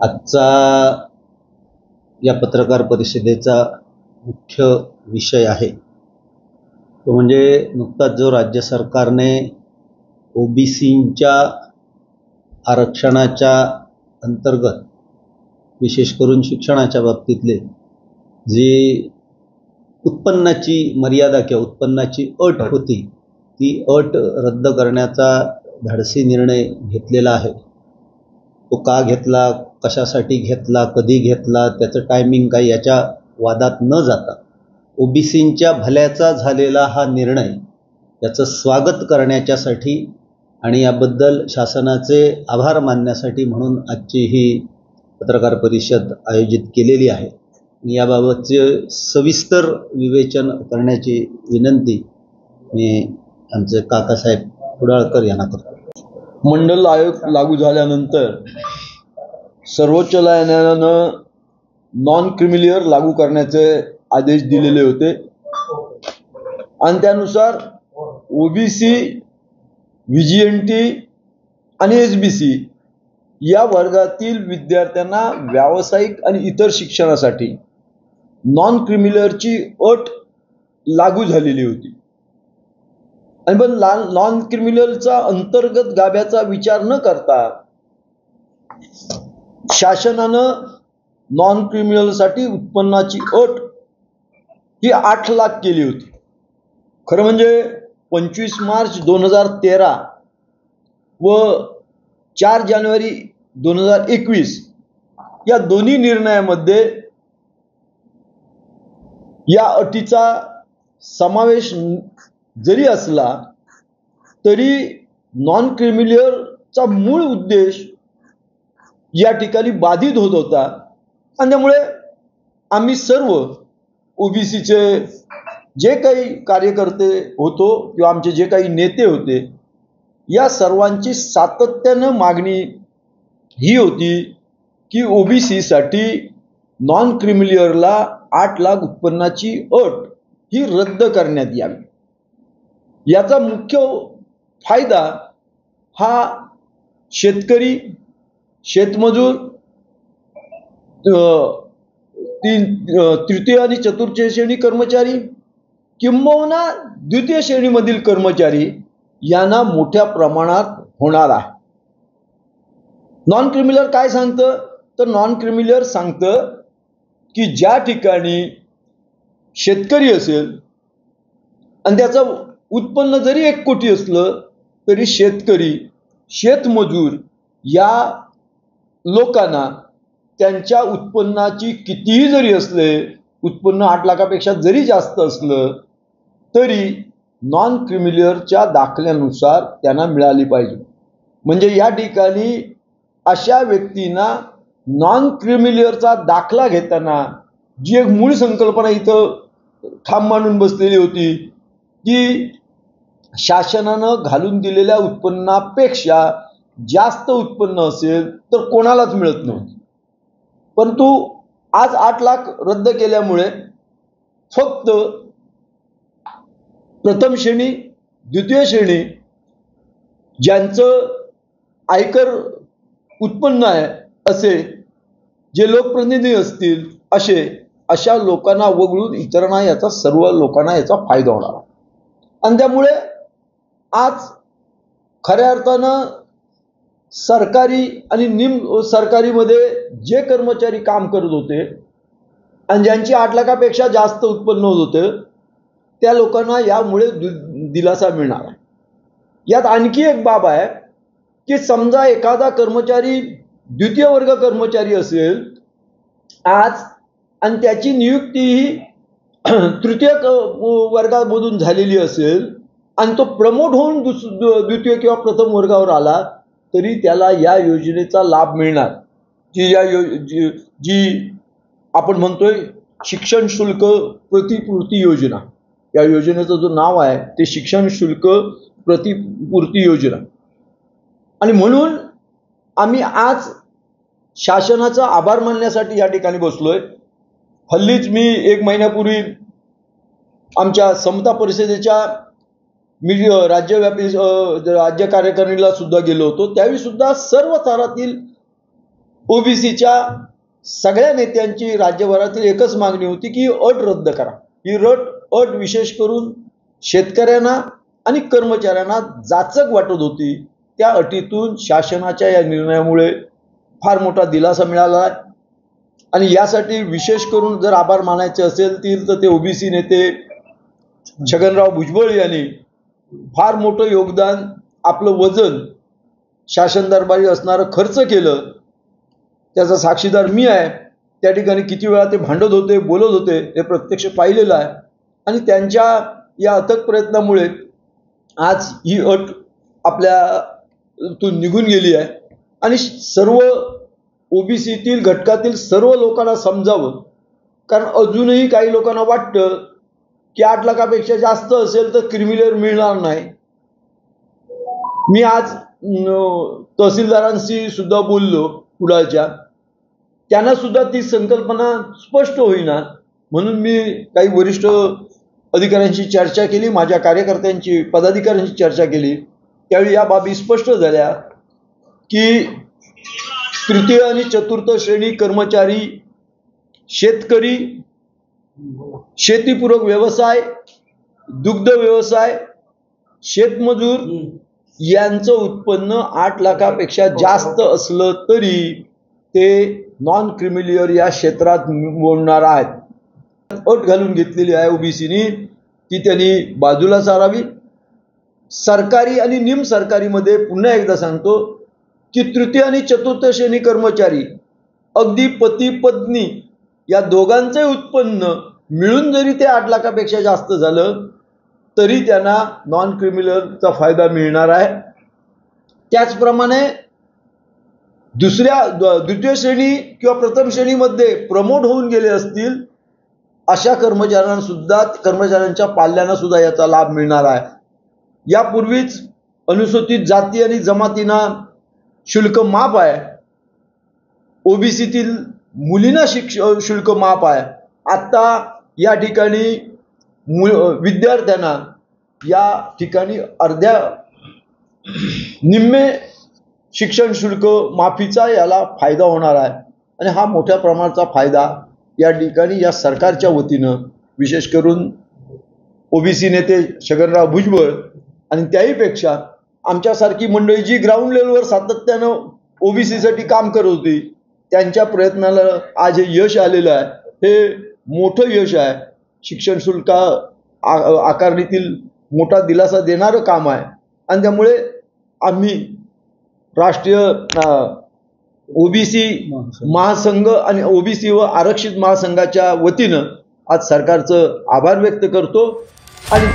आजचा या पत्रकार परिषदेचा मुख्य विषय आहे तो म्हणजे नुकताच जो राज्य सरकारने ओबीसींच्या आरक्षणाच्या अंतर्गत विशेष करून शिक्षणाच्या बाबतीतले जी उत्पन्नाची मर्यादा किंवा उत्पन्नाची अट होती ती अट रद्द करण्याचा धाडसी निर्णय घेतलेला आहे। तो का घेतला, कशासाठी घेतला, कधी घेतला, त्याचं टायमिंग काय याच्या वादात न जाता ओबीसींच्या भल्याचा झालेला हा निर्णय याचं स्वागत करण्याच्यासाठी आणि याबद्दल शासनाचे आभार मानण्यासाठी म्हणून आजची ही पत्रकार परिषद आयोजित केलेली आहे। याबाबतचे सविस्तर विवेचन करण्याची विनंती मी आमचे काकासाहेब कुडाळकर यांना करतो। मंडल आयोग लागू झाल्यानंतर सर्वोच्च न्यायालयानं नॉन क्रिमिलियर लागू करण्याचे आदेश दिलेले होते आणि त्यानुसार ओबीसी, व्हीजीएनटी आणि एसबीसी या वर्गातील विद्यार्थ्यांना व्यावसायिक आणि इतर शिक्षणासाठी नॉन क्रिमिलियरची अट लागू झालेली होती। आणि पण नॉन क्रिमिनलचा अंतर्गत गाभ्याचा विचार न करता शासनानं नॉन क्रिमिनलसाठी उत्पन्नाची अट ही 8 लाख केली होती। खरं म्हणजे 25 मार्च 2013 व 4 जानेवारी 2021 या दोन्ही निर्णयामध्ये या अटीचा समावेश जरी असला तरी नॉन क्रिमिलियरचा मूळ उद्देश या ठिकाणी बाधित होत होता आणि त्यामुळे आम्ही सर्व ओबीसीचे जे काही कार्यकर्ते होतो किंवा आमचे जे काही नेते होते या सर्वांची सातत्यानं मागणी ही होती की ओबीसीसाठी नॉन क्रिमिलियरला 8 लाख उत्पन्नाची अट ही रद्द करण्यात यावी। याचा मुख्य फायदा हा शेतकरी, शेतमजूर, तृतीय आणि चतुर्थ श्रेणी कर्मचारी किंबहुना द्वितीय श्रेणीमधील कर्मचारी यांना मोठ्या प्रमाणात होणार आहे। नॉन क्रिमिलियर काय सांगतं तर नॉन क्रिमिलियर सांगतं की ज्या ठिकाणी शेतकरी असेल आणि त्याचं उत्पन्न जरी 1 कोटी असलं तरी शेतकरी, शेतमजूर या लोकांना त्यांच्या उत्पन्नाची कितीही जरी असले, उत्पन्न 8 लाखापेक्षा जरी जास्त असलं तरी नॉन क्रिमिलियरच्या दाखल्यानुसार त्यांना मिळाली पाहिजे। म्हणजे या ठिकाणी अशा व्यक्तींना नॉन क्रिमिलियरचा दाखला घेताना जी एक मूळ संकल्पना इथं ठाम मांडून बसलेली होती की शासनानं घालून दिलेल्या उत्पन्नापेक्षा जास्त उत्पन्न असेल तर कोणालाच मिळत नव्हतं, परंतु आज 8 लाख रद्द केल्यामुळे फक्त प्रथम श्रेणी, द्वितीय श्रेणी ज्यांचं आयकर उत्पन्न आहे असे जे लोकप्रतिनिधी असतील अशा लोकांना वगळून इतरांना याचा, सर्व लोकांना याचा फायदा होणार आहे। आणि त्यामुळे आज खऱ्या अर्थानं सरकारी आणि निम सरकारीमध्ये जे कर्मचारी काम करत होते आणि ज्यांची 8 लाखापेक्षा जास्त उत्पन्न होत होते त्या लोकांना यामुळे दिलासा मिळणार आहे। यात आणखी एक बाब आहे की समजा एखादा कर्मचारी द्वितीय वर्ग कर्मचारी असेल आज आणि त्याची नियुक्ती ही तृतीय वर्गामधून झालेली असेल आणि तो प्रमोट होऊन द्वितीय किंवा प्रथम वर्गावर आला तरी त्याला या योजनेचा लाभ मिळणार। जी आपण म्हणतोय शिक्षण शुल्क प्रतिपूर्ती योजना, या योजनेचं जो नाव आहे ते शिक्षण शुल्क प्रतिपूर्ती योजना। आणि म्हणून आम्ही आज शासनाचा आभार मानण्यासाठी या ठिकाणी बसलोय। हल्लीच मी 1 महिन्यापूर्वी आमच्या समता परिषदेच्या राज्यव्यापी राज्य कार्यकारिणीला सुद्धा गेलो होतो। त्यावेळी सुद्धा सर्व स्तरातील ओबीसीच्या सगळ्या नेत्यांची राज्यभरातील एकच मागणी होती की अट रद्द करा. ही अट विशेष करून शेतकऱ्यांना आणि कर्मचाऱ्यांना जाचक वाटत होती. त्या अटीतून शासनाच्या या निर्णयामुळे फार मोठा दिलासा मिळाला आहे. आणि यासाठी विशेष करून जर आभार मानायचे असेल तर ते ओबीसी नेते छगनराव भुजबळ यांनी फार मोठं योगदान, आपलं वजन शासन दरबारी असणारं खर्च केलं. त्याचा साक्षीदार मी आहे. त्या ठिकाणी किती वेळा ते भांडत होते, बोलत होते, हे प्रत्यक्ष पाहिलेलं आहे. आणि त्यांच्या या अथक प्रयत्नामुळे आज ही अट आपल्यातून निघून गेली आहे. आणि सर्व ओबीसीतील घटकातील सर्व लोकांना समजावं, कारण अजूनही काही लोकांना वाटतं की 8 लाखापेक्षा जास्त असेल तर क्रिमिलेअर मिळणार नाही. मी आज तहसीलदारांशी सुद्धा बोललो कुडाळच्या, त्यांना सुद्धा ती संकल्पना स्पष्ट होईना. म्हणून मी काही वरिष्ठ अधिकाऱ्यांशी चर्चा केली, माझ्या कार्यकर्त्यांची, पदाधिकाऱ्यांशी चर्चा केली. त्यावेळी या बाबी स्पष्ट झाल्या की तृतीय आणि चतुर्थ श्रेणी कर्मचारी, शेतकरी, शेतीपूरक व्यवसाय, दुग्ध व्यवसाय, शेतमजूर यांचं उत्पन्न 8 लाखापेक्षा जास्त असलं तरी ते नॉन क्रिमिलियर या क्षेत्रात मोडणार आहेत. अट घालून घेतलेली आहे ओबीसीनी, ती त्यांनी बाजूला सारावी. सरकारी आणि निम सरकारीमध्ये पुन्हा एकदा सांगतो की तृतीय आणि चतुर्थ श्रेणी कर्मचारी, अगदी पती पत्नी या दोघांचे उत्पन्न मिळून जरी ते 8 लाखापेक्षा जास्त झालं तरी त्यांना नॉन क्रिमिनलचा फायदा मिळणार आहे. त्याचप्रमाणे द्वितीय श्रेणी किंवा प्रथम श्रेणीमध्ये प्रमोट होऊन गेले असतील अशा कर्मचाऱ्यांना सुद्धा, कर्मचाऱ्यांच्या पाल्यांना सुद्धा याचा लाभ मिळणार आहे. यापूर्वीच अनुसूचित जाती आणि जमातींना शुल्क माफ आहे. ओबीसीतील मुलींना शुल्क माफ आहे. आता या ठिकाणी विद्यार्थ्यांना या ठिकाणी निम्मे शिक्षण शुल्क माफीचा याला फायदा होणार आहे. आणि हा मोठ्या प्रमाणाचा फायदा या ठिकाणी या सरकारच्या वतीनं, विशेष करून ओबीसी नेते छगनराव भुजबळ आणि त्याहीपेक्षा आमच्यासारखी मंडळी जी ग्राउंड लेवलवर सातत्यानं ओबीसीसाठी काम करत होती, त्यांच्या प्रयत्नाला आज हे यश आलेलं आहे. हे मोठं यश आहे. शिक्षण शुल्क आकारणीतील मोठा दिलासा देणारं काम आहे. आणि त्यामुळे आम्ही राष्ट्रीय ओबीसी महासंघ आणि ओबीसी व आरक्षित महासंघाच्या वतीनं आज सरकारचं आभार व्यक्त करतो. आणि